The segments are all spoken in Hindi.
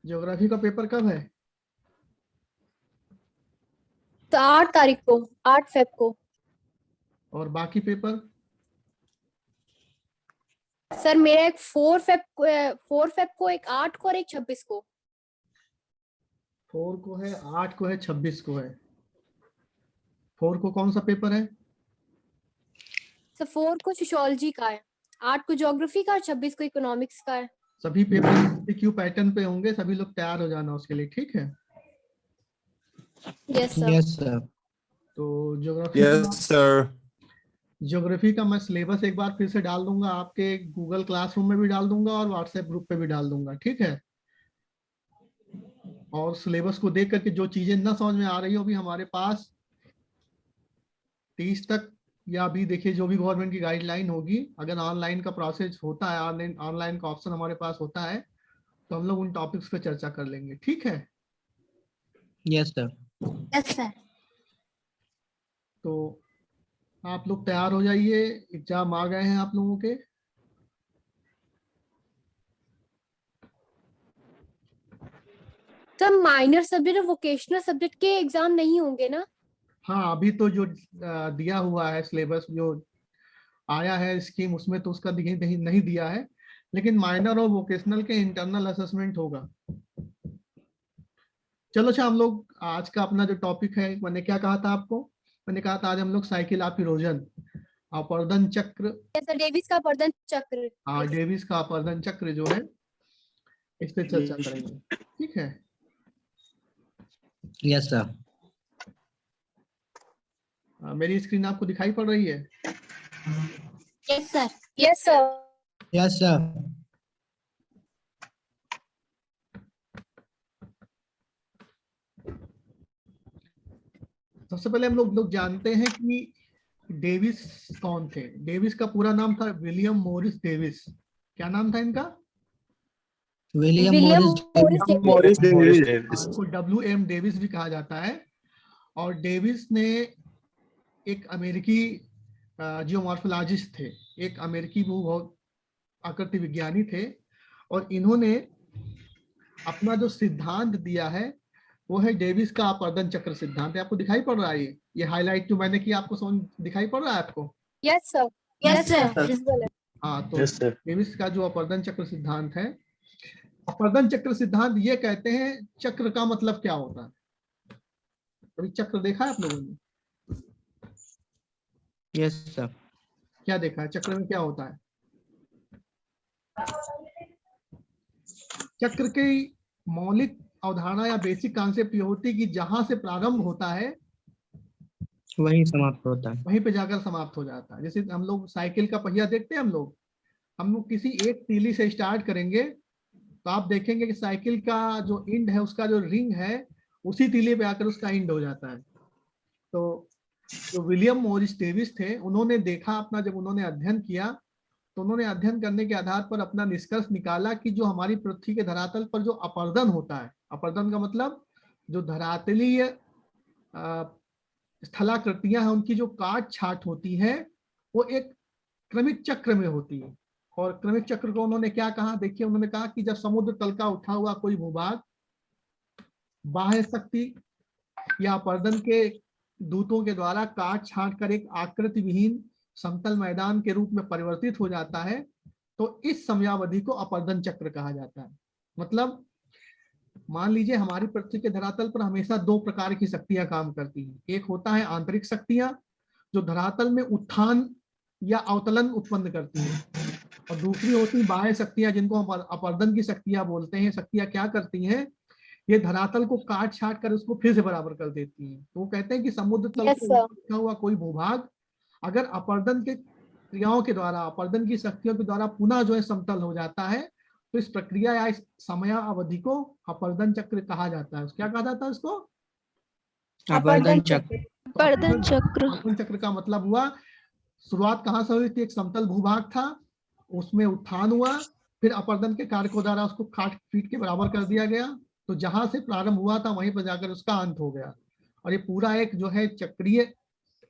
ज्योग्राफी का पेपर कब है? तो 8 तारीख को, 8 फेब को। और बाकी पेपर? सर मेरा एक 4 फेब को, एक 8 को और एक 26 को। 4 को है, 8 को है, 26 को है। 4 को कौन सा पेपर है? सर 4 को सोशियोलॉजी का है, 8 को ज्योग्राफी का और 26 को इकोनॉमिक्स का है। सभी पेपर एमसीक्यू पैटर्न पे होंगे, सभी लोग तैयार हो जाना उसके लिए, ठीक है? Yes sir. Yes sir. तो यस सर। ज्योग्राफी का मैं सिलेबस एक बार फिर से डाल दूंगा, आपके गूगल क्लासरूम में भी डाल दूंगा और व्हाट्सएप ग्रुप पे भी डाल दूंगा, ठीक है? और सिलेबस को देख करके जो चीजें ना समझ में आ रही हो, अभी हमारे पास 30 तक, या अभी देखिए जो भी गवर्नमेंट की गाइडलाइन होगी, अगर ऑनलाइन का प्रोसेस होता है, ऑनलाइन का ऑप्शन हमारे पास होता है, तो हम लोग उन टॉपिक्स पे चर्चा कर लेंगे, ठीक है? Yes sir. Yes sir. तो आप लोग तैयार हो जाइए, एग्जाम आ गए हैं आप लोगों के। सर माइनर सब्जेक्ट और वोकेशनल सब्जेक्ट के एग्जाम नहीं होंगे ना? हाँ, अभी तो जो दिया हुआ है सिलेबस, जो आया है स्कीम, उसमें तो उसका नहीं दिया है, लेकिन माइनर और वोकेशनल के इंटरनल असेसमेंट होगा। चलो अच्छा, हम लोग आज का अपना जो टॉपिक है, मैंने क्या कहा था आपको? मैंने कहा था आज हम लोग साइकिल ऑफ इरोजन, अपरदन चक्र। यस सर, डेविस का अपरदन चक्र। हाँ, डेविस का अपरदन चक्र जो है, इस पे चर्चा करेंगे, ठीक है? Yes sir. मेरी स्क्रीन आपको दिखाई पड़ रही है? Yes sir. Yes sir. Yes sir. सबसे पहले हम लोग जानते हैं कि डेविस कौन थे। डेविस का पूरा नाम था विलियम मॉरिस डेविस। क्या नाम था इनका? William Morris Davis. इनको WM डेविस भी कहा जाता है। और डेविस ने एक अमेरिकी जियोमॉर्फोलॉजिस्ट थे, एक अमेरिकी भू आकृति विज्ञानी थे, और इन्होंने अपना जो सिद्धांत दिया है वो है डेविस का अपरदन चक्र सिद्धांत। आपको दिखाई पड़ रहा है? ये हाईलाइट जो मैंने किया, आपको समझ दिखाई पड़ रहा है आपको? Yes sir. Yes sir. हाँ, तो डेविस का जो अपरदन चक्र सिद्धांत है, अपरदन चक्र सिद्धांत ये कहते हैं, चक्र का मतलब क्या होता है? कभी चक्र देखा है आप लोगों ने? Yes sir. क्या देखा है? चक्र में क्या होता है? चक्र की मौलिक अवधारणा या बेसिक कॉन्सेप्ट ये होती है कि जहां से प्रारंभ होता है वहीं समाप्त होता है। वहीं पे जाकर समाप्त हो जाता है। जैसे हम लोग साइकिल का पहिया देखते हैं, हम लोग किसी एक तीली से स्टार्ट करेंगे तो आप देखेंगे कि साइकिल का जो इंड है, उसका जो रिंग है, उसी तीली पे आकर उसका इंड हो जाता है। तो जो विलियम मॉरिस डेविस थे, उन्होंने देखा अपना, जब उन्होंने अध्ययन किया तो उन्होंने अध्ययन करने के आधार पर अपना निष्कर्ष निकाला कि जो हमारी पृथ्वी के धरातल पर जो अपरदन होता है, अपरदन का मतलब जो धरातलीय स्थलाकृतियां हैं, उनकी जो काट छाट होती है, वो एक क्रमिक चक्र में होती है। और क्रमिक चक्र को उन्होंने क्या कहा? देखिए, उन्होंने कहा कि जब समुद्र तल का उठा हुआ कोई भूभाग बाह्य शक्ति या अपरदन के दूतों के द्वारा काट छाट कर एक आकृति विहीन समतल मैदान के रूप में परिवर्तित हो जाता है, तो इस समयावधि को अपरदन चक्र कहा जाता है। मतलब मान लीजिए हमारी पृथ्वी के धरातल पर हमेशा दो प्रकार की शक्तियां काम करती हैं। एक होता है आंतरिक शक्तियां, जो धरातल में उत्थान या अवतलन उत्पन्न करती हैं, और दूसरी होती बाह्य शक्तियां, जिनको हम अपरदन की शक्तियां बोलते हैं। शक्तियां क्या करती हैं? ये धरातल को काट छाट कर उसको फिर से बराबर कर देती हैं। तो वो कहते हैं कि समुद्र तल Yes, पर sir. उठा हुआ कोई भूभाग अगर अपरदन के क्रियाओं के द्वारा, अपरदन की शक्तियों के द्वारा पुनः जो है समतल हो जाता है, तो इस प्रक्रिया या इस समयावधि को अपरदन चक्र कहा जाता है। क्या कहा जाता है इसको? अपरदन चक्र। अपरदन चक्र। अपरदन चक्र का मतलब हुआ, शुरुआत कहाँ से हुई थी? एक समतल भूभाग था, उसमें उत्थान हुआ, फिर अपरदन के कारकों द्वारा उसको काट पीट के बराबर कर दिया गया, तो जहां से प्रारंभ हुआ था वहीं पर जाकर उसका अंत हो गया। और ये पूरा एक जो है चक्रीय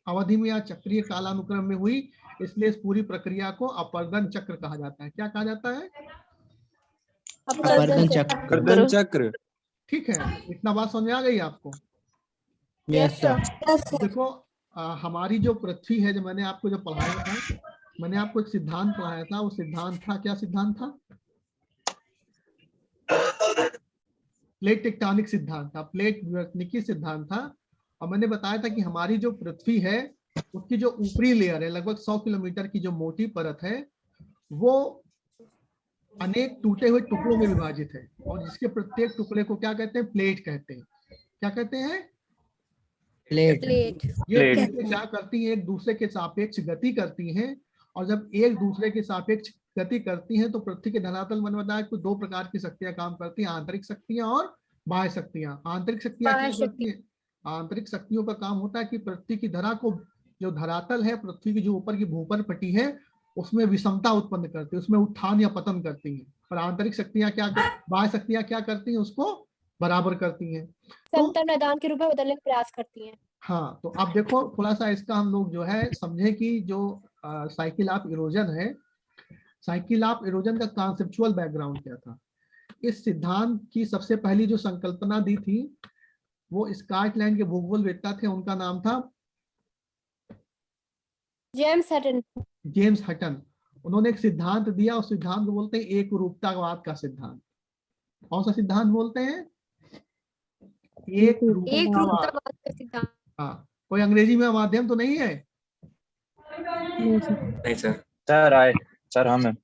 अवधि में या चक्रीय कालानुक्रम में हुई, इसलिए इस पूरी प्रक्रिया को अपरदन चक्र कहा जाता है। क्या कहा जाता है? अपवर्तन चक्र। अपवर्तन चक्र। ठीक है, इतना बात समझ में आ गई आपको? Yes sir. देखो हमारी जो पृथ्वी है, जो मैंने आपको जो पढ़ाया था, मैंने आपको एक सिद्धांत पढ़ाया था। वो सिद्धांत था, क्या सिद्धांत था? प्लेट टेक्टोनिक सिद्धांत था, प्लेट विवर्तनिकी सिद्धांत था। और मैंने बताया था कि हमारी जो पृथ्वी है उसकी जो ऊपरी लेयर है, लगभग 100 किलोमीटर की जो मोटी परत है, वो अनेक टूटे हुए टुकड़ों में विभाजित है। और जिसके प्रत्येक टुकड़े को क्या कहते हैं? प्लेट कहते हैं। क्या कहते हैं? प्लेट। प्लेट। ये प्लेटें क्या करती हैं? एक दूसरे के सापेक्ष गति करती हैं। और जब एक दूसरे के सापेक्ष गति करती हैं तो पृथ्वी के धरातल मैंने बताया कि 2 प्रकार की शक्तियां काम करती हैं, आंतरिक शक्तियां और बाह्य शक्तियां। आंतरिक शक्तियां क्या करती हैं? आंतरिक शक्तियों का काम होता है कि पृथ्वी की धरा को, जो धरातल है, पृथ्वी की जो ऊपर की भूपर पट्टी है, उसमें विषमता उत्पन्न करती है, उसमें उत्थान या पतन करती हैं। पर आंतरिक शक्तियां क्या, बाह्य शक्तियां क्या करती हैं? उसको बराबर करती हैं। समतल मैदान के रूप में बदलने का प्रयास करती हैं। हाँ, तो अब देखो थोड़ा सा इसका हम लोग जो है समझे कि जो साइकिल ऑफ इरोजन है, साइकिल ऑफ इरोजन का कॉन्सेप्चुअल बैकग्राउंड क्या था। इस सिद्धांत की सबसे पहली जो संकल्पना दी थी वो स्कॉटलैंड के भूगोलवेत्ता थे, उनका नाम था जेम्स हटन। जेम्स हटन। उन्होंने एक सिद्धांत दिया, उस सिद्धांत को बोलते हैं एक रूपतावाद का सिद्धांत। कौन सा सिद्धांत बोलते हैं? एक रूपतावाद का सिद्धांत। हाँ, कोई अंग्रेजी में माध्यम तो नहीं है? नहीं सर। सर हम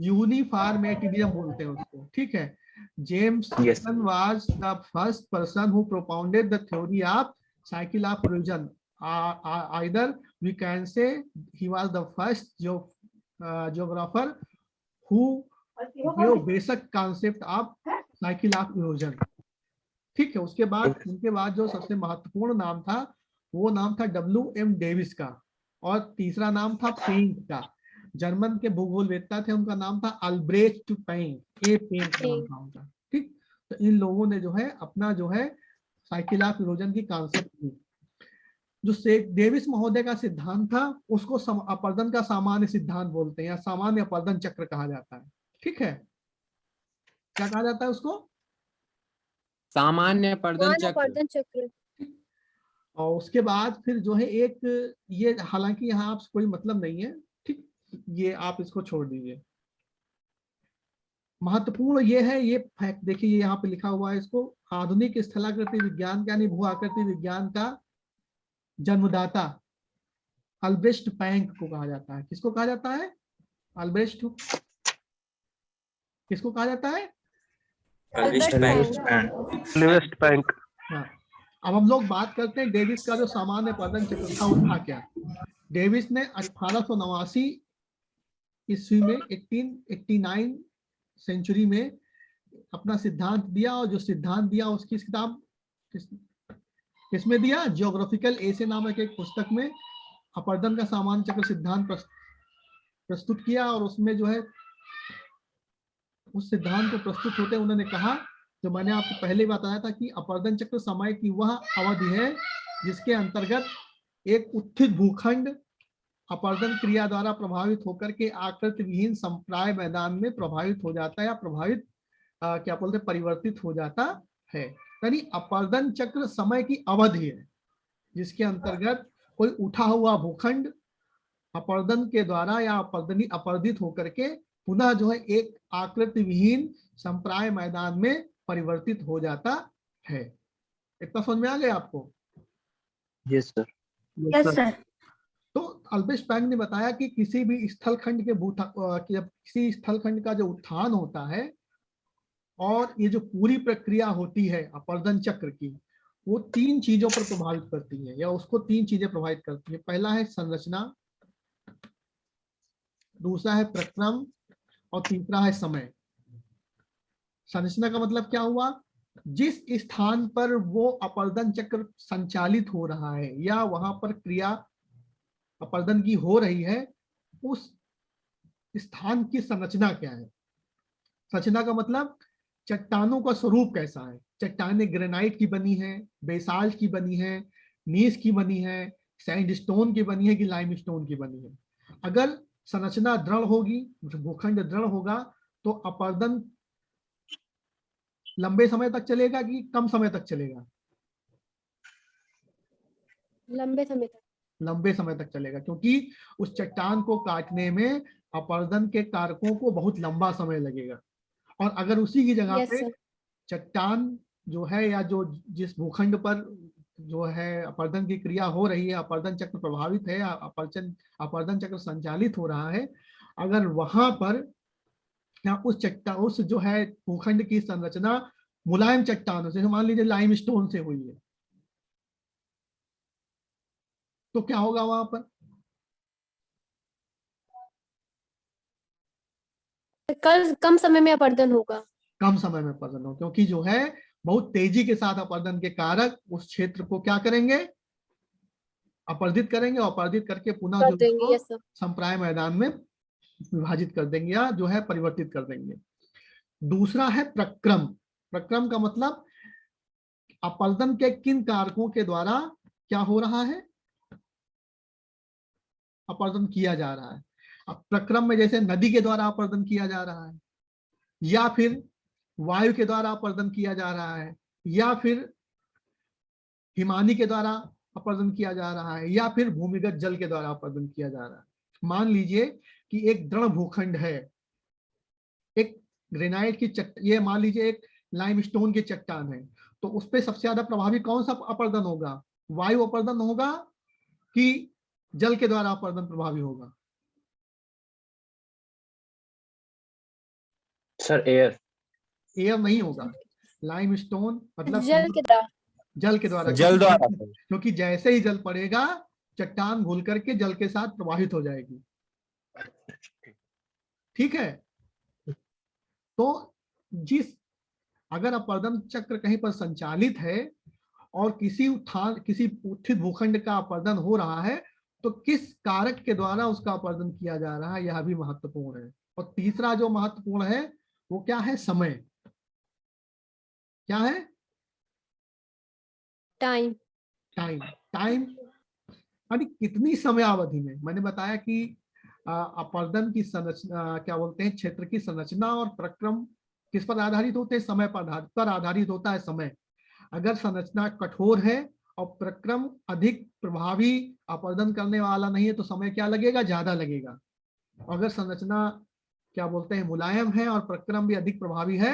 यूनिफॉर्मेटिज्म बोलते हैं उसको। ठीक है, James Hutton was the first person who propounded the theory of cycle of erosion. Either we can say he was the first geographer who give basic concept of cycle of erosion. ठीक है, उसके बाद उनके बाद जो सबसे महत्वपूर्ण नाम था वो नाम था WM डेविस का, और तीसरा नाम था पेंक का। जर्मन के भूगोलवेत्ता थे, उनका नाम था अल्ब्रेक्ट पेंक। ए पेंक का नाम था उनका। ठीक, तो इन लोगों ने जो है अपना जो है साइकिल ऑफ इरोजन की कॉन्सेप्ट दी। जो डेविस महोदय का सिद्धांत था उसको अपवर्तन का सामान्य सिद्धांत बोलते हैं, या सामान्य अपवर्तन चक्र कहा जाता है। ठीक है, क्या कहा जाता है उसको? सामान्य अपवर्तन चक्र। अपवर्तन चक्र। और उसके बाद फिर जो है एक, ये हालांकि यहाँ आप कोई मतलब नहीं है, ठीक, ये आप इसको छोड़ दीजिए। महत्वपूर्ण ये है, ये फैक्ट देखिए, ये यहाँ पे लिखा हुआ है, इसको आधुनिक स्थलाकृति विज्ञान यानी भू आकृति विज्ञान का जन्मदाता अल्ब्रेक्ट पैंक को कहा जाता है। किसको कहा जाता है? अल्ब्रेक्ट। किसको कहा जाता है? अल्ब्रेक्ट पैंक। हाँ, अब हम लोग बात करते हैं डेविस का जो सामान्य अपवर्तन चक्र था वो था क्या। डेविस ने 1889 ईस्वी में 1889 सेंचुरी में अपना सिद्धांत दिया, और जो सिद्धांत दिया उसकी किताब किसमें दिया? जियोग्राफिकल एसे नामक एक पुस्तक में अपवर्तन का सामान्य चक्र सिद्धांत प्रस्तुत किया। और उसमें जो है उस सिद्धांत को प्रस्तुत होते उन्होंने कहा, जो मैंने आपको पहले बताया था, कि अपवर्तन चक्र समय की वह अवधि है जिसके अंतर्गत एक उत्थित भूखंड अपवर्तन क्रिया द्वारा प्रभावित होकर के आकृति विहीन संप्राय मैदान में प्रभावित हो जाता है, या प्रभावित क्या बोलते हैं, परिवर्तित हो जाता है। यानी अपवर्तन चक्र समय की अवधि है जिसके अंतर्गत कोई उठा हुआ भूखंड अपवर्तन के द्वारा या अपवर्तित होकर के पुनः जो है एक आकृति विहीन संप्राय मैदान में परिवर्तित हो जाता है। इतना समझ में आ गया आपको? Yes sir. Yes sir. तो अल्ब्रेक्ट पैंक ने बताया कि किसी भी स्थलखंड के किसी स्थलखंड का जो उत्थान होता है और ये जो पूरी प्रक्रिया होती है अपवर्तन चक्र की, वो 3 चीजों पर प्रभावित करती है, या उसको 3 चीजें प्रभावित करती है। पहला है संरचना, दूसरा है प्रक्रम, और तीसरा है समय। संरचना का मतलब क्या हुआ? जिस स्थान पर वो अपवर्तन चक्र संचालित हो रहा है या वहां पर क्रिया अपवर्तन की हो रही है, उस स्थान की संरचना क्या है। संरचना का मतलब चट्टानों का स्वरूप कैसा है। चट्टानें ग्रेनाइट की बनी है, बेसाल्ट की बनी है, नीस की बनी है, सैंडस्टोन की बनी है, कि लाइमस्टोन की बनी है। अगर संरचना दृढ़ होगी, भूखंड दृढ़ होगा, तो अपवर्तन लंबे समय तक चलेगा कि कम समय तक चलेगा? लंबे समय तक। लंबे समय तक चलेगा, क्योंकि उस चट्टान को काटने में अपरदन के कारकों को बहुत लंबा समय लगेगा। और अगर उसी की जगह यस पे सर। चट्टान जो है या जो जिस भूखंड पर जो है अपरदन की क्रिया हो रही है, अपरदन चक्र प्रभावित है, अपरदन चक्र संचालित हो रहा है, अगर वहां पर या उस जो है भूखंड की संरचना मुलायम चट्टानों से, मान लीजिए लाइमस्टोन से हुई है, तो क्या होगा वहां पर? कम समय में अपरदन होगा। कम समय में अपरदन हो, क्योंकि जो है बहुत तेजी के साथ अपरदन के कारक उस क्षेत्र को क्या करेंगे? अपरदित करेंगे, और अपरदित करके पुनः कर जो देंगे। उसको यस सर। संप्राय मैदान में विभाजित कर देंगे या जो है परिवर्तित कर देंगे। दूसरा है प्रक्रम। प्रक्रम का मतलब अपरदन के किन कारकों के द्वारा क्या हो रहा है? अपरदन किया जा रहा है। अब प्रक्रम में जैसे नदी के द्वारा अपरदन किया जा रहा है, या फिर वायु के द्वारा अपरदन किया जा रहा है, या फिर हिमानी के द्वारा अपरदन किया जा रहा है, या फिर भूमिगत जल के द्वारा अपरदन किया जा रहा है। मान लीजिए कि एक दृढ़ भूखंड है, एक ग्रेनाइट की ये मान लीजिए एक लाइमस्टोन की चट्टान है, तो उस पर सबसे ज्यादा प्रभावी कौन सा अपरदन होगा? वायु अपरदन होगा कि जल के द्वारा अपरदन प्रभावी होगा? Sir air. एयर नहीं होगा। लाइमस्टोन मतलब जल के द्वारा। जल के द्वारा, जल द्वारा। क्योंकि जैसे ही जल पड़ेगा चट्टान घुल करके जल के साथ प्रवाहित हो जाएगी। ठीक है, तो अगर अपरदन चक्र कहीं पर संचालित है और किसी उत्थित भूखंड का अपरदन हो रहा है, तो किस कारक के द्वारा उसका अपरदन किया जा रहा है, यह भी महत्वपूर्ण है। और तीसरा जो महत्वपूर्ण है वो क्या है? समय। क्या है? टाइम। टाइम। टाइम यानी कितनी समय अवधि में। मैंने बताया कि अपरदन की संरचना क्या बोलते हैं, क्षेत्र की संरचना और प्रक्रम किस पर आधारित होते हैं? समय पर आधारित होता है समय। अगर संरचना कठोर है और प्रक्रम अधिक प्रभावी अपरदन करने वाला नहीं है, तो समय क्या लगेगा? ज्यादा लगेगा। अगर संरचना क्या बोलते हैं मुलायम है और प्रक्रम भी अधिक प्रभावी है,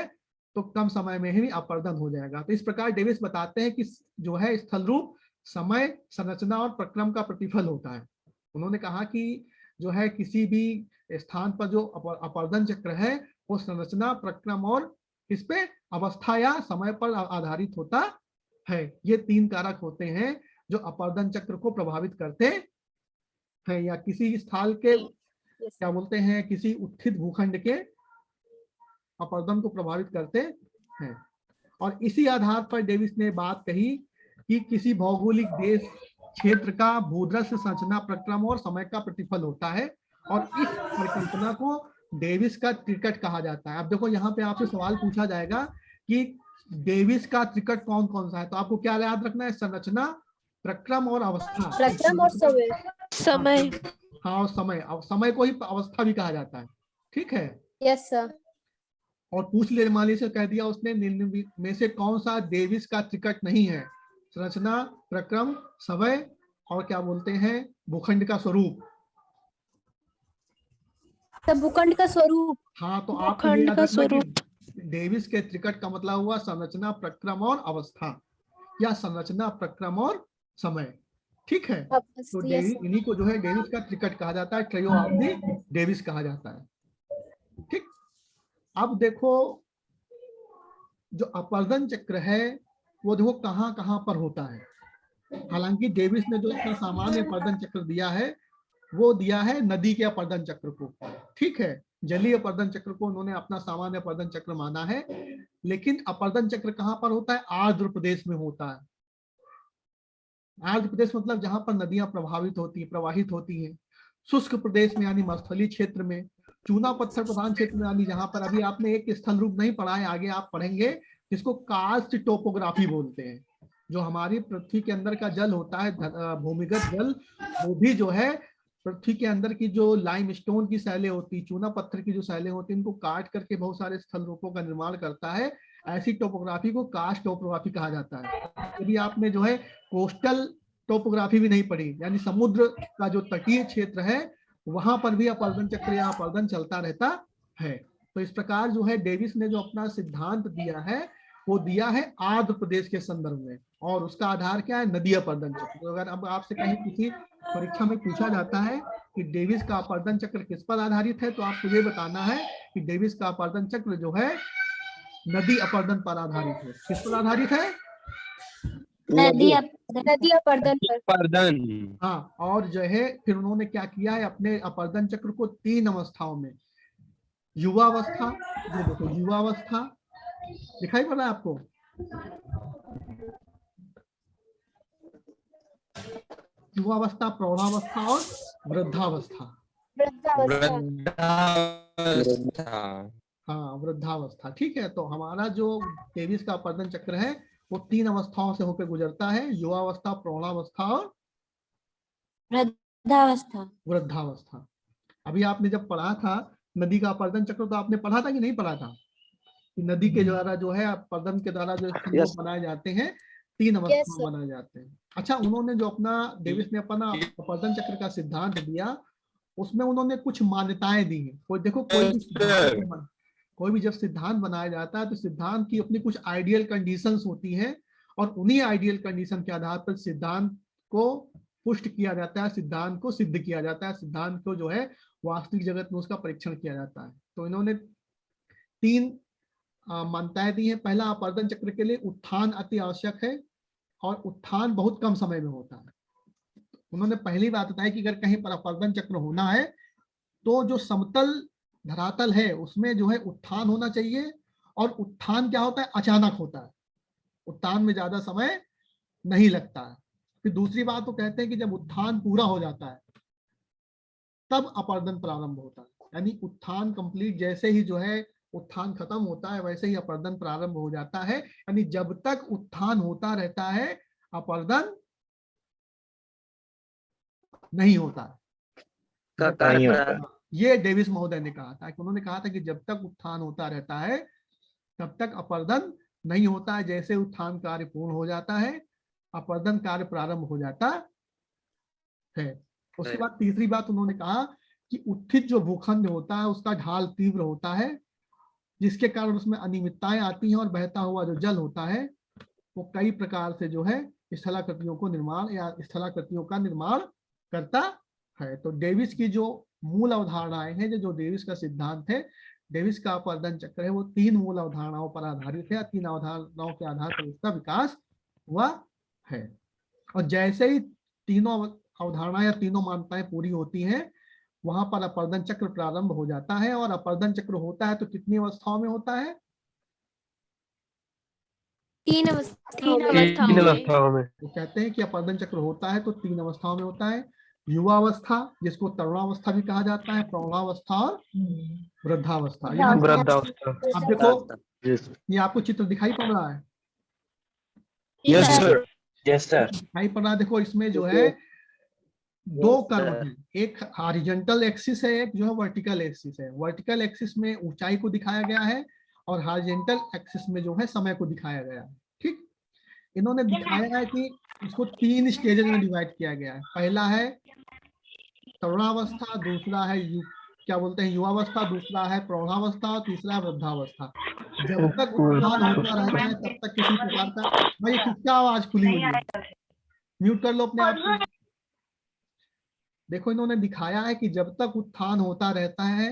तो कम समय में ही अपरदन हो जाएगा। तो इस प्रकार डेविस बताते हैं कि जो है स्थल रूप समय, संरचना और प्रक्रम का प्रतिफल होता है। उन्होंने कहा कि जो है किसी भी स्थान पर जो अपरदन चक्र है वो संरचना, प्रक्रम और किस पे? अवस्था या समय पर आधारित होता है। ये तीन कारक होते हैं जो अपरदन चक्र को प्रभावित करते हैं, या किसी स्थल के क्या बोलते हैं, किसी उत्थित भूखंड के अपरदन को प्रभावित करते हैं। और इसी आधार पर डेविस ने बात कही कि किसी भौगोलिक देश क्षेत्र का भूदृश्य संरचना, प्रक्रम और समय का प्रतिफल होता है, और इस परिकल्पना को डेविस का त्रिकट कहा जाता है। अब देखो यहाँ पे आपसे सवाल पूछा जाएगा कि डेविस का त्रिकट कौन कौन सा है, तो आपको क्या याद रखना है? संरचना, प्रक्रम और अवस्था। प्रक्रम और समय। समय। हाँ, और समय। अब समय को ही अवस्था भी कहा जाता है। ठीक है। Yes sir. और पूछ ले, मान से कह दिया उसने निम्न में से कौन सा डेविस का त्रिकट नहीं है? संरचना, प्रक्रम, समय और क्या बोलते हैं भूखंड का स्वरूप। भूखंड का स्वरूप। हाँ, तो आपको ये याद रखना कि डेविस के त्रिकट का मतलब हुआ संरचना, प्रक्रम और अवस्था, या संरचना, प्रक्रम और समय। ठीक है, तो इन्हीं को जो है डेविस का त्रिकट कहा जाता है, ट्रायो ऑफ द डेविस कहा जाता है। ठीक, अब देखो जो अपरदन चक्र है वो देखो कहाँ कहाँ पर होता है। हालांकि डेविस ने जो अपना सामान्य अपरदन चक्र दिया है वो दिया है नदी के अपरदन चक्र को। ठीक है, जलीय अपरदन चक्र को उन्होंने अपना सामान्य अपरदन चक्र माना है, लेकिन अपरदन चक्र कहाँ पर होता है? आर्द्र प्रदेश में होता है। आर्द्र प्रदेश मतलब जहां पर नदियां प्रवाहित होती हैं। शुष्क प्रदेश में यानी मरुस्थलीय क्षेत्र में, चूना पत्थर प्रधान क्षेत्र में, यानी जहां पर अभी आपने एक स्थल रूप नहीं पढ़ा है, आगे आप पढ़ेंगे, जिसको कार्स्ट टोपोग्राफी बोलते हैं। जो हमारी पृथ्वी के अंदर का जल होता है, भूमिगत जल, वो भी जो है पृथ्वी के अंदर की जो लाइमस्टोन की शैलें होती, चूना पत्थर की जो शैलें होती, इनको काट करके बहुत सारे स्थल रूपों का निर्माण करता है। ऐसी टोपोग्राफी को कास्ट टोपोग्राफी कहा जाता है। यदि आपने जो है कोस्टल टोपोग्राफी भी नहीं पढ़ी, यानी समुद्र का जो तटीय क्षेत्र है वहां पर भी अपर्दन चक्र या अपर्दन चलता रहता है। तो इस प्रकार जो है डेविस ने जो अपना सिद्धांत दिया है वो दिया है आंध्र प्रदेश के संदर्भ में, और उसका आधार क्या है, नदी अपर्दन चक्र। तो अगर अब आपसे कहीं किसी परीक्षा में पूछा जाता है कि डेविस का अपर्दन चक्र किस पर आधारित है, तो आपको ये बताना है कि डेविस का अपर्दन चक्र जो है नदी अपर्दन पर आधारित है। किस पर आधारित है? नदी अपर्दन पर। Pardon. हाँ, और जो है फिर उन्होंने क्या किया है, अपने अपर्दन चक्र को 3 अवस्थाओं में, युवावस्था, ये देखो युवावस्था दिखाई पड़ रहा है आपको, युवावस्था, प्रौढ़ावस्था और वृद्धावस्था। हाँ, वृद्धावस्था, ठीक है। तो हमारा जो डेविस का अपर्दन चक्र है वो 3 अवस्थाओं से होकर गुजरता है, युवावस्था, प्रौढ़ावस्था और वृद्धावस्था। अभी आपने जब पढ़ा था नदी का अपर्दन चक्र, तो आपने पढ़ा था कि नहीं पढ़ा था कि नदी के द्वारा जो है अपर्दन के द्वारा जो संयोग बनाए जाते हैं 3 अवस्था बनाए जाते हैं। अच्छा, उन्होंने जो अपना डेविस ने अपना अपर्दन चक्र का सिद्धांत दिया उसमें उन्होंने कुछ मान्यताएं दी हैं। कोई देखो कोई भी जब सिद्धांत बनाया जाता है तो सिद्धांत की अपनी कुछ आइडियल कंडीशंस होती हैं, और उन्हीं आइडियल कंडीशन के आधार पर सिद्धांत को पुष्ट किया जाता है, सिद्धांत को सिद्ध किया जाता है, सिद्धांत को जो है वास्तविक जगत में उसका परीक्षण किया जाता है। तो इन्होंने 3 मान्यताएं दी हैं। पहला, अपर्दन चक्र के लिए उत्थान अति आवश्यक है और उत्थान बहुत कम समय में होता है। उन्होंने पहली बात बताई कि अगर कहीं पर अपर्दन चक्र होना है तो जो समतल धरातल है उसमें जो है उत्थान होना चाहिए, और उत्थान क्या होता है, अचानक होता है, उत्थान में ज्यादा समय नहीं लगता है। फिर दूसरी बात वो कहते हैं कि जब उत्थान पूरा हो जाता है तब अपर्दन प्रारंभ होता है, यानी उत्थान कंप्लीट, जैसे ही जो है उत्थान खत्म होता है वैसे ही अपर्दन प्रारंभ हो जाता है। यानी जब तक उत्थान होता रहता है अपर्दन नहीं होता। ये डेविस महोदय ने कहा था कि उन्होंने कहा था कि जब तक उत्थान होता रहता है तब तक अपर्दन नहीं होता है। जैसे उत्थान कार्य पूर्ण हो जाता है अपर्दन कार्य प्रारंभ हो जाता है। उसके बाद तीसरी बात उन्होंने कहा कि उत्थित जो भूखंड होता है उसका ढाल तीव्र होता है, जिसके कारण उसमें अनियमितताएं आती हैं, और बहता हुआ जो जल होता है वो कई प्रकार से जो है स्थलाकृतियों को निर्माण या स्थलाकृतियों का निर्माण करता है। तो डेविस की जो मूल अवधारणाएं हैं, जो डेविस का सिद्धांत है, डेविस का अपर्दन चक्र है, वो 3 मूल अवधारणाओं पर आधारित है। 3 अवधारणाओं के आधार पर उसका विकास हुआ है। और जैसे ही तीनों अवधारणा या तीनों मान्यताएं पूरी होती हैं वहां पर अपर्दन चक्र प्रारंभ हो जाता है। और अपर्दन चक्र होता है तो कितनी अवस्थाओं में होता है? 3 अवस्थाओं में। वो कहते हैं कि अपर्दन चक्र होता है तो 3 अवस्थाओं में होता है, युवावस्था जिसको तरुणावस्था भी कहा जाता है, प्रौढ़ावस्था और वृद्धावस्था। अब देखो ये आपको चित्र दिखाई पड़ रहा है? Yes, sir. Yes sir. दिखाई पड़ रहा है। देखो इसमें जो है 2 कर्व हैं, एक हॉरिजॉन्टल एक्सिस है, एक जो है वर्टिकल एक्सिस है। वर्टिकल एक्सिस में ऊंचाई को दिखाया गया है और हॉरिजॉन्टल एक्सिस में जो है समय को दिखाया गया है। ठीक, इन्होंने दिखाया है कि इसको 3 स्टेजेस में डिवाइड किया गया है। पहला है तरुणावस्था, दूसरा है क्या बोलते हैं युवावस्था, दूसरा है प्रौढ़ावस्था और तीसरा है वृद्धावस्था। जब तक उत्थान होता रहता है तब तक किसी प्रकार का, भाई किसका आवाज खुली हुई है, म्यूट कर लो अपने आप को। देखो इन्होंने दिखाया है कि जब तक उत्थान होता रहता है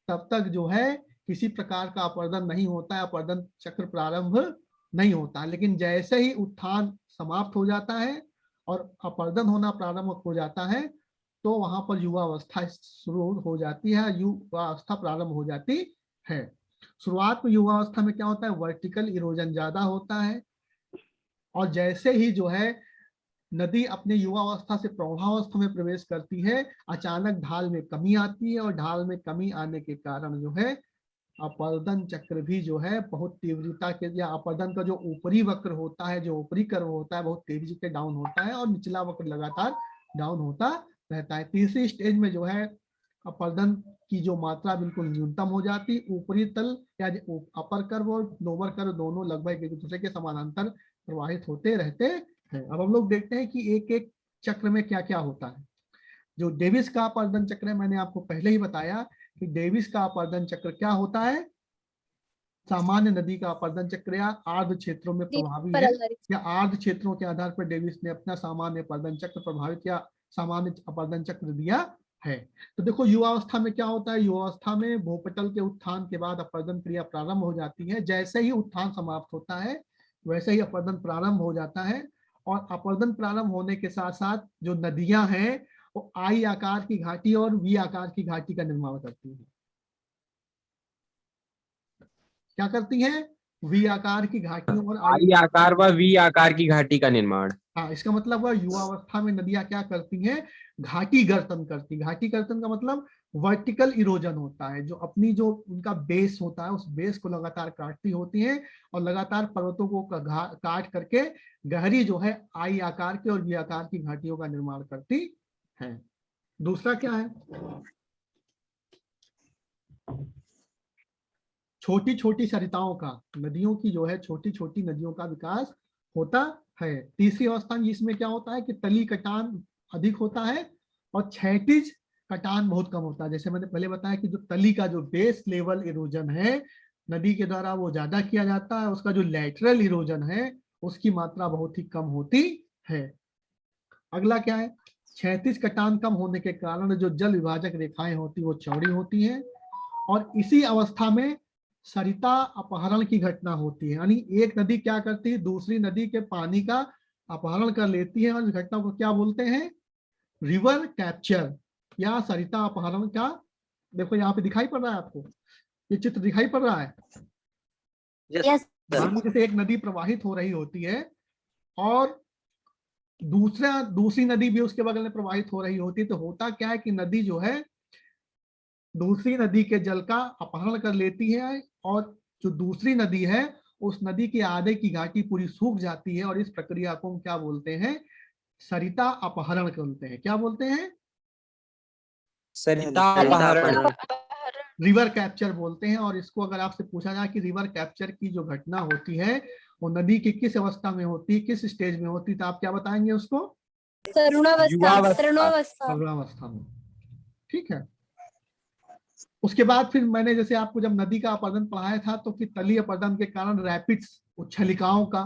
तब तक जो है किसी प्रकार का अपर्दन नहीं होता है, अपर्दन चक्र प्रारंभ नहीं होता। लेकिन जैसे ही उत्थान समाप्त हो जाता है और अपर्दन होना प्रारंभ हो जाता है तो वहां पर युवावस्था शुरू हो जाती है, युवावस्था प्रारंभ हो जाती है। शुरुआत में युवावस्था में क्या होता है, वर्टिकल इरोजन ज्यादा होता है, और जैसे ही जो है नदी अपने युवावस्था से प्रौढ़ावस्था में प्रवेश करती है अचानक ढाल में कमी आती है, और ढाल में कमी आने के कारण जो है अपर्दन चक्र भी जो है बहुत तीव्रता के, या अपर्दन का जो ऊपरी वक्र होता है, जो ऊपरी कर्व होता है बहुत तेजी से डाउन होता है और निचला वक्र लगातार डाउन होता रहता है। तीसरी स्टेज में जो है अपर्दन की जो मात्रा बिल्कुल न्यूनतम हो जाती, ऊपरी तल या अपर कर्व और लोअर कर्व दोनों लगभग एक दूसरे के समानांतर प्रवाहित होते रहते हैं। अब हम लोग देखते हैं कि एक एक चक्र में क्या क्या होता है। जो डेविस का अपर्दन चक्र है, मैंने आपको पहले ही बताया कि डेविस का अपर्दन चक्र क्या होता है, सामान्य नदी का अपर्दन चक्र या आर्द्र क्षेत्रों में प्रभावी पर है, आधारित। या आर्द्र क्षेत्रों के आधार पर डेविस ने अपना सामान्य अपर्दन चक्र प्रभावित या सामान्य अपर्दन चक्र दिया है। तो देखो युवावस्था में क्या होता है, युवावस्था में भूपटल के उत्थान के बाद अपर्दन क्रिया प्रारंभ हो जाती है। जैसे ही उत्थान समाप्त होता है वैसे ही अपर्दन प्रारंभ हो जाता है, और अपर्दन प्रारंभ होने के साथ साथ जो नदियां हैं वो आई आकार की घाटी और वी आकार की घाटी का निर्माण करती है। क्या करती हैं? वी आकार की घाटियों और आई आकार व वी आकार की घाटी का निर्माण। हाँ, इसका मतलब वह युवावस्था में नदियां क्या करती हैं, घाटी गर्तन करती। घाटी गर्तन का मतलब वर्टिकल इरोजन होता है, जो अपनी जो उनका बेस होता है उस बेस को लगातार काटती होती हैं और लगातार पर्वतों को काट करके गहरी जो है आई आकार के और वी आकार की घाटियों का निर्माण करती है। दूसरा क्या है, छोटी छोटी सरिताओं का, नदियों की जो है छोटी छोटी नदियों का विकास होता है। तीसरी अवस्था में इसमें क्या होता है कि तली कटान अधिक होता है और क्षैतिज कटान बहुत कम होता है। जैसे मैंने पहले बताया कि जो तली का जो बेस लेवल इरोजन है नदी के द्वारा वो ज्यादा किया जाता है, उसका जो लैटरल इरोजन है उसकी मात्रा बहुत ही कम होती है। अगला क्या है, क्षैतिज कटान कम होने के कारण जो जल विभाजक रेखाएं होती वो चौड़ी होती हैं, और इसी अवस्था में सरिता अपहरण की घटना होती है। यानी एक नदी क्या करती है, दूसरी नदी के पानी का अपहरण कर लेती है, और इस घटना को क्या बोलते हैं, रिवर कैप्चर या सरिता अपहरण का। देखो यहाँ पे दिखाई पड़ रहा है आपको, ये चित्र दिखाई पड़ रहा है। Yes. जैसे एक नदी प्रवाहित हो रही होती है और दूसरी नदी भी उसके बगल में प्रवाहित हो रही होती है, तो होता क्या है कि नदी जो है दूसरी नदी के जल का अपहरण कर लेती है, और जो दूसरी नदी है उस नदी के आधे की घाटी पूरी सूख जाती है, और इस प्रक्रिया को हम क्या बोलते हैं, सरिता अपहरण बोलते हैं। क्या बोलते हैं? सरिता अपहरण। रिवर कैप्चर बोलते हैं। और इसको अगर आपसे पूछा जाए कि रिवर कैप्चर की जो घटना होती है वो नदी की किस अवस्था में होती है, किस स्टेज में होती है, तो आप क्या बताएंगे उसको? तरुणावस्था में। ठीक है। उसके बाद फिर मैंने जैसे आपको जब नदी का अपर्दन पढ़ाया था तो फिर तलीय अपर्दन के कारण रैपिड्स उच्छलिकाओं का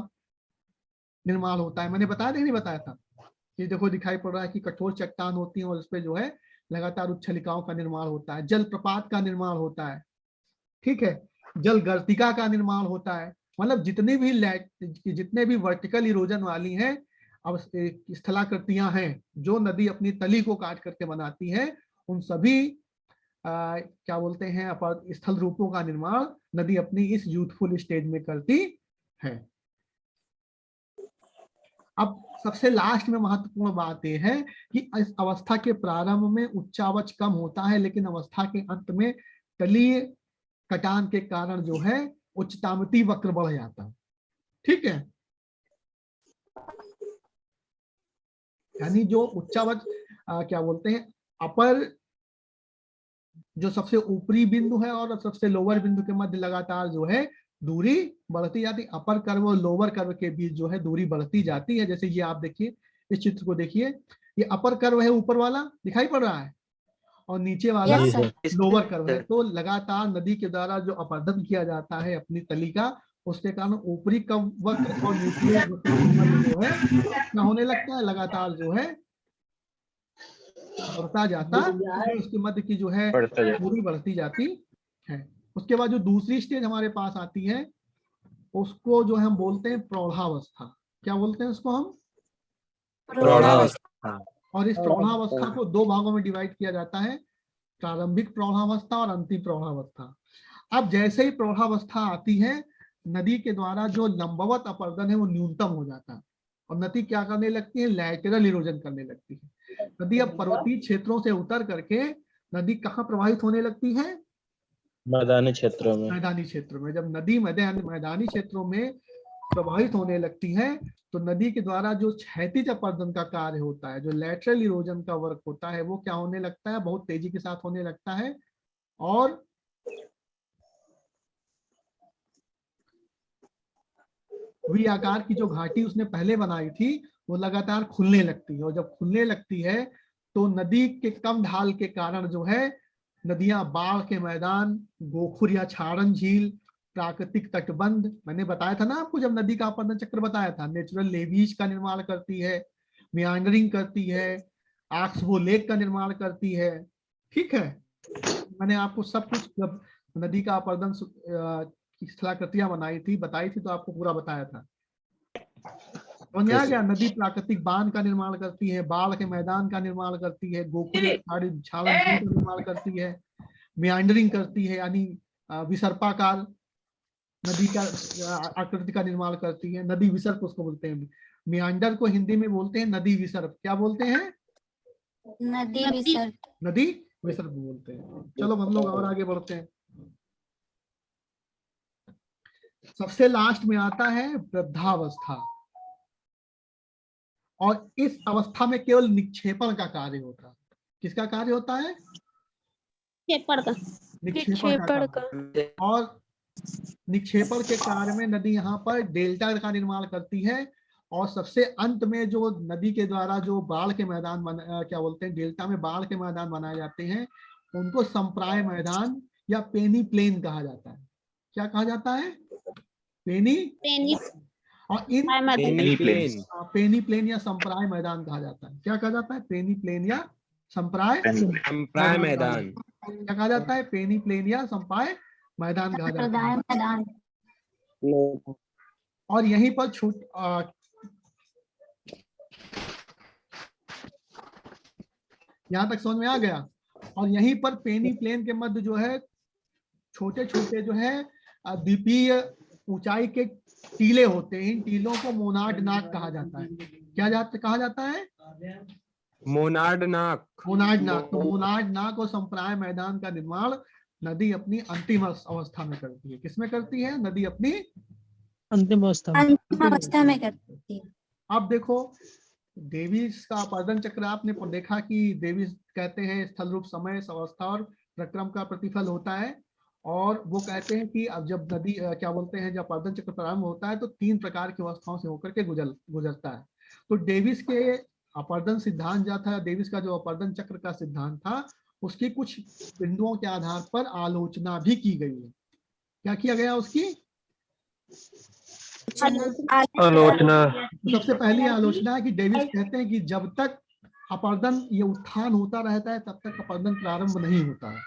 निर्माण होता है। मैंने बताया नहीं बताया था? ये देखो दिखाई पड़ रहा है कि कठोर चट्टान होती है और उस पर जो है लगातार उच्छलिकाओं का निर्माण होता है, जल प्रपात का निर्माण होता है, ठीक है, जल गर्तिका का निर्माण होता है। मतलब जितने भी वर्टिकल इरोजन वाली हैं अब स्थलाकृतियां हैं जो नदी अपनी तली को काट करके बनाती है, उन सभी क्या बोलते हैं स्थल रूपों का निर्माण नदी अपनी इस यूथफुल स्टेज में करती है। अब सबसे लास्ट में महत्वपूर्ण बात यह है कि इस अवस्था के प्रारंभ में उच्चावच कम होता है, लेकिन अवस्था के अंत में तलीय कटान के कारण जो है उच्चतामती वक्र बढ़ जाता है। ठीक है, यानी जो उच्चावच क्या बोलते हैं अपर जो सबसे ऊपरी बिंदु है और सबसे लोअर बिंदु के मध्य लगातार जो है दूरी बढ़ती जाती, अपर कर्व और लोअर कर्व के बीच जो है दूरी बढ़ती जाती है। जैसे ये आप देखिए, इस चित्र को देखिए, ये अपर कर्व है ऊपर वाला दिखाई पड़ रहा है और नीचे वाला लोअर कर्व है। तो लगातार नदी के द्वारा जो अपर्दन किया जाता है अपनी तली का, उसके कारण ऊपरी वक्र और निचले वक्र जो है क्या होने लगता है, लगातार जो है बढ़ता जाता है, उसके मध्य की जो है दूरी बढ़ती जाती है। उसके बाद जो दूसरी स्टेज हमारे पास आती है उसको जो हम बोलते हैं प्रौढ़ावस्था। क्या बोलते हैं उसको हम? प्रौढ़ावस्था। और इस प्रौढ़ावस्था को दो भागों में डिवाइड किया जाता है, प्रारंभिक प्रौढ़ावस्था और अंतिम प्रौढ़ावस्था। अब जैसे ही प्रौढ़ावस्था आती है नदी के द्वारा जो लंबवत अपर्दन है वो न्यूनतम हो जाता है और नदी क्या करने लगती है, लैटरल इरोजन करने लगती है। नदी अब पर्वतीय क्षेत्रों से उतर करके नदी कहाँ प्रवाहित होने लगती है? मैदानी क्षेत्रों में। मैदानी क्षेत्रों में। जब नदी मैदानी क्षेत्रों में प्रभावित होने लगती हैं तो नदी के द्वारा जो क्षैतिज अपरदन का कार्य होता है, जो लेटरल इरोजन का वर्क होता है, वो क्या होने लगता है, बहुत तेजी के साथ होने लगता है। और वी आकार की जो घाटी उसने पहले बनाई थी वो लगातार खुलने लगती है, और जब खुलने लगती है तो नदी के कम ढाल के कारण जो है नदियां बाढ़ के मैदान, गोखुर या छाड़न झील, प्राकृतिक तटबंध, मैंने बताया था ना आपको जब नदी का अपरदन चक्र बताया था, नेचुरल लेवीज का निर्माण करती है, मियांडरिंग करती है, आक्सबो लेक का निर्माण करती है। ठीक है, मैंने आपको सब कुछ जब नदी का अपरदन की स्थलाकृतियां बताई थी तो आपको पूरा बताया था। समझ में आ गया? नदी प्राकृतिक बांध का निर्माण करती है, बाढ़ के मैदान का निर्माण करती है, गोखुर छाड़न झील का निर्माण करती है, मियांडरिंग करती है यानी विसर्पाकार नदी का आकृति का निर्माण करती है, नदी विसर्प उसको बोलते हैं। मियांडर को हिंदी में बोलते हैं नदी विसर्प। क्या बोलते हैं? नदी विसर्प। नदी विसर्प बोलते हैं। चलो हम लोग और आगे बढ़ते हैं। सबसे लास्ट में आता है वृद्धावस्था, और इस अवस्था में केवल निक्षेपण का कार्य होता है। किसका कार्य होता है? निक्षेपण का। और निक्षेपण के कार्य में नदी यहाँ पर डेल्टा का निर्माण करती है, और सबसे अंत में जो नदी के द्वारा जो बाढ़ के मैदान क्या बोलते हैं, डेल्टा में बाढ़ के मैदान बनाए जाते हैं, उनको संप्राय मैदान या पेनी प्लेन कहा जाता है। क्या कहा जाता है? पेनी। और इन पेनी प्लेन या संप्राय मैदान कहा जाता है। क्या कहा जाता है? पेनी प्लेन या संप्राय मैदान। क्या कहा जाता है? पेनी प्लेन या संप्राय मैदान कहा जाता है। और यहीं पर यहां तक समझ में आ गया? और यहीं पर पेनी प्लेन के मध्य जो है छोटे छोटे जो है द्वीपीय ऊंचाई के टीले होते हैं। इन टीलों को मोनाड नाक कहा जाता है। क्या कहा जाता है? मोनाड नाक। मोनाड नाक। तो मोनाड नाक और संप्राय मैदान का निर्माण नदी अपनी अंतिम अवस्था में करती है। किसमें करती है? नदी अपनी अंतिम अवस्था में करती है। अब देखो डेविस का अपरदन चक्र आपने देखा कि डेविस कहते हैं स्थल रूप समय अवस्था और प्रक्रम का प्रतिफल होता है, और वो कहते हैं कि अब जब नदी क्या बोलते हैं जब अपरदन चक्र प्रारंभ होता है तो 3 प्रकार की अवस्थाओं से होकर के गुजरता है। तो डेविस के अपरदन सिद्धांत जो था, डेविस का जो अपरदन चक्र का सिद्धांत था, उसकी कुछ बिंदुओं के आधार पर आलोचना भी की गई है। क्या किया गया उसकी? आलोचना। सबसे पहली आलोचना है कि डेविस कहते हैं कि जब तक अपरदन ये उत्थान होता रहता है तब तक अपरदन प्रारंभ नहीं होता है।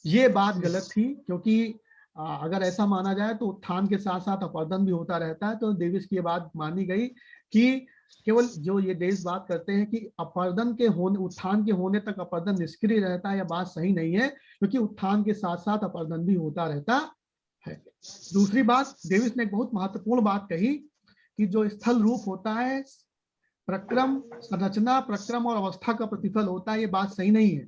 ये बात गलत थी, क्योंकि अगर ऐसा माना जाए तो उत्थान के साथ साथ अपरदन भी होता रहता है। तो डेविस की ये बात मानी गई कि केवल जो ये डेविस बात करते हैं कि अपरदन के होने उत्थान के होने तक अपरदन निष्क्रिय रहता है, यह बात सही नहीं है, क्योंकि उत्थान के साथ साथ अपरदन भी होता रहता है। दूसरी बात, डेविस ने एक बहुत महत्वपूर्ण बात कही कि जो स्थल रूप होता है प्रक्रम, संरचना, प्रक्रम और अवस्था का प्रतिफल होता है, ये बात सही नहीं है।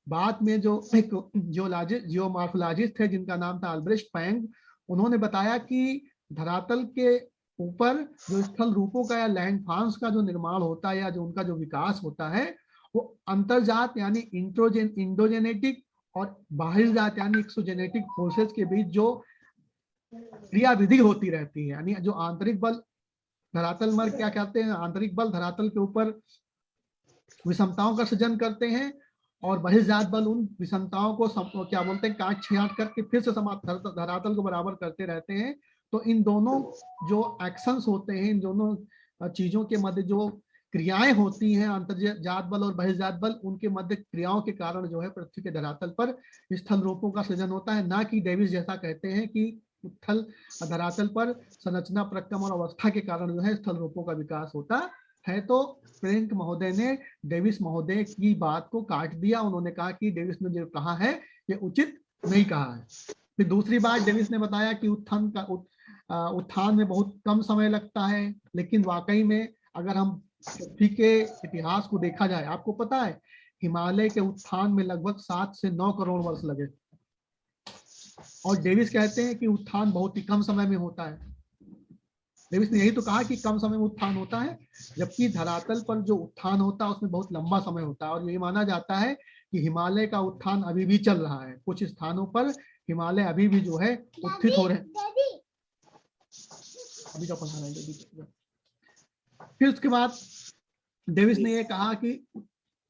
बाद में जो एक जियोमॉर्फोलॉजिस्ट है जिनका नाम था अल्ब्रेक्ट पैंग, उन्होंने बताया कि धरातल के ऊपर जो स्थल रूपों का या लैंडफॉर्म्स का जो निर्माण होता है या जो उनका जो विकास होता है वो अंतरजात यानी इंडोजेनेटिक और बाह्यजात यानी एक्सोजेनेटिक फोर्सेस के बीच जो क्रियाविधि होती रहती है। यानी जो आंतरिक बल धरातल में क्या कहते हैं, आंतरिक बल धरातल के ऊपर विषमताओं का सृजन करते हैं, और बहिर्जात बल उन विषमताओं को क्या बोलते हैं काट छांट करके फिर से धरातल को बराबर करते रहते हैं। तो इन दोनों जो एक्शंस होते हैं, इन दोनों चीजों के मध्य जो क्रियाएं होती हैं, अंतर्जात बल और बहिर्जात बल, उनके मध्य क्रियाओं के कारण जो है पृथ्वी के धरातल पर स्थल रूपों का सृजन होता है। ना कि डेविस जैसा कहते हैं कि स्थल धरातल पर संरचना, प्रक्रम और अवस्था के कारण जो है स्थल रूपों का विकास होता है। तो प्लैंक महोदय ने डेविस महोदय की बात को काट दिया। उन्होंने कहा कि डेविस ने जो कहा है ये उचित नहीं कहा है। फिर दूसरी बात डेविस ने बताया कि उत्थान में बहुत कम समय लगता है, लेकिन वाकई में अगर हम पृथ्वी के इतिहास को देखा जाए, आपको पता है हिमालय के उत्थान में लगभग 7 से 9 करोड़ वर्ष लगे, और डेविस कहते हैं कि उत्थान बहुत ही कम समय में होता है। डेविस ने यही तो कहा कि कम समय में उत्थान होता है, जबकि धरातल पर जो उत्थान होता है उसमें बहुत लंबा समय होता है। और ये माना जाता है कि हिमालय का उत्थान अभी भी चल रहा है, कुछ स्थानों पर हिमालय अभी भी जो है उत्थित हो रहे हैं। अभी क्या पढ़ा रहा है? फिर उसके बाद डेविस ने यह कहा कि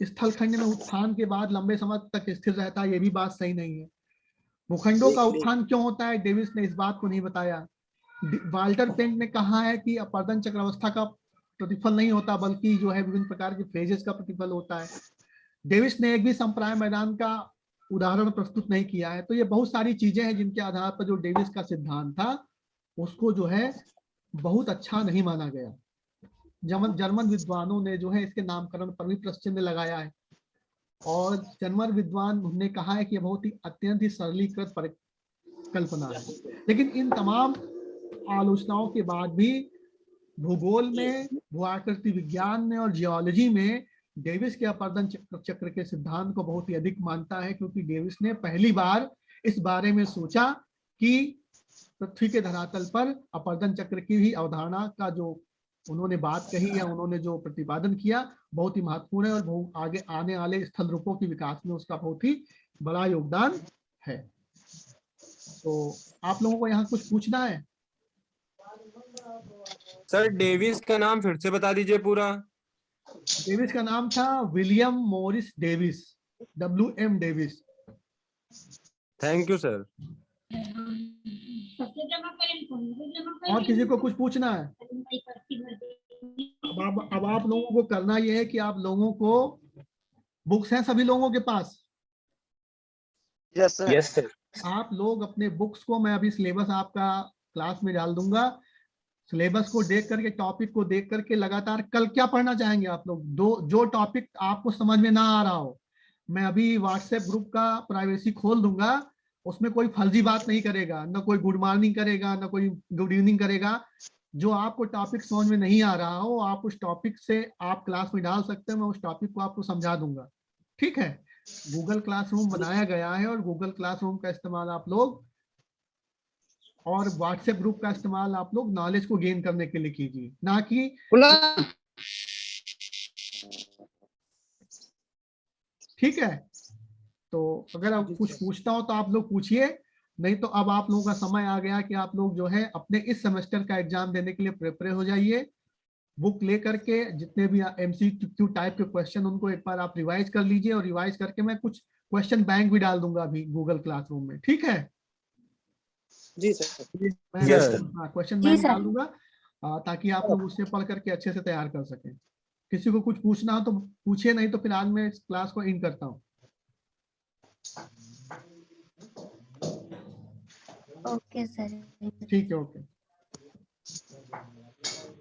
स्थलखंड में उत्थान के बाद लंबे समय तक स्थिर रहता है, ये भी बात सही नहीं है। भूखंडों का उत्थान क्यों होता है, डेविस ने इस बात को नहीं बताया। वाल्टर पेंट ने कहा है कि अपर्दन चक्रावस्था का प्रतिफल नहीं होता, बल्कि जो है विभिन्न प्रकार के फेजेस का प्रतिफल होता है। डेविस ने एक भी संप्राय मैदान का उदाहरण प्रस्तुत नहीं किया है। तो ये बहुत सारी चीजें हैं जिनके आधार पर जो डेविस का सिद्धांत था उसको जो है बहुत अच्छा नहीं माना गया। जर्मन विद्वानों ने जो है इसके नामकरण पर भी प्रश्न चिन्ह लगाया है, और जर्मन विद्वान ने कहा है कि यह बहुत ही अत्यंत ही सरलीकृत परिकल्पना है। लेकिन इन तमाम आलोचनाओं के बाद भी भूगोल में, भूआकृति विज्ञान में और जियोलॉजी में डेविस के अपर्दन चक्र के सिद्धांत को बहुत ही अधिक मानता है, क्योंकि डेविस ने पहली बार इस बारे में सोचा कि पृथ्वी के धरातल पर अपर्दन चक्र की भी अवधारणा का जो उन्होंने बात कही या उन्होंने जो प्रतिपादन किया बहुत ही महत्वपूर्ण है, और आगे आने वाले स्थल रूपों के विकास में उसका बहुत ही बड़ा योगदान है। तो आप लोगों को यहाँ कुछ पूछना है? सर डेविस का नाम फिर से बता दीजिए पूरा। डेविस का नाम था William Morris Davis, WM Davis. Thank you sir. और किसी को कुछ पूछना है? अब आप लोगों को करना यह है कि आप लोगों को बुक्स हैं सभी लोगों के पास? Yes sir. Yes sir. आप लोग अपने बुक्स को, मैं अभी सिलेबस आपका क्लास में डाल दूंगा, सिलेबस को देख करके, टॉपिक को देख करके लगातार कल क्या पढ़ना चाहेंगे आप लोग? जो टॉपिक आपको समझ में ना आ रहा हो, मैं अभी व्हाट्सएप ग्रुप का प्राइवेसी खोल दूंगा, उसमें कोई फर्जी बात नहीं करेगा, ना कोई गुड मॉर्निंग करेगा, ना कोई गुड इवनिंग करेगा। जो आपको टॉपिक समझ में नहीं आ रहा हो आप उस टॉपिक से आप क्लास में डाल सकते हैं, मैं उस टॉपिक को आपको समझा दूंगा। ठीक है? गूगल क्लासरूम बनाया गया है और गूगल क्लासरूम का इस्तेमाल आप लोग और व्हाट्सएप ग्रुप का इस्तेमाल आप लोग नॉलेज को गेन करने के लिए कीजिए, ना कि ठीक है? तो अगर आप कुछ पूछता हो तो आप लोग पूछिए, नहीं तो अब आप लोगों का समय आ गया कि आप लोग जो है अपने इस सेमेस्टर का एग्जाम देने के लिए प्रिपेयर हो जाइए। बुक लेकर के जितने भी MCQ टाइप के क्वेश्चन उनको एक बार आप रिवाइज कर लीजिए, और रिवाइज करके मैं कुछ क्वेश्चन बैंक भी डाल दूंगा अभी गूगल क्लासरूम में। ठीक है? जी सर। मैं क्वेश्चन बैंक डाल दूंगा ताकि आप लोग उससे पढ़ करके अच्छे से तैयार कर सकें। किसी को कुछ पूछना हो तो पूछिए, नहीं तो फिर आज मैं इस क्लास को एंड करता हूँ। Okay sir. ठीक है, ओके।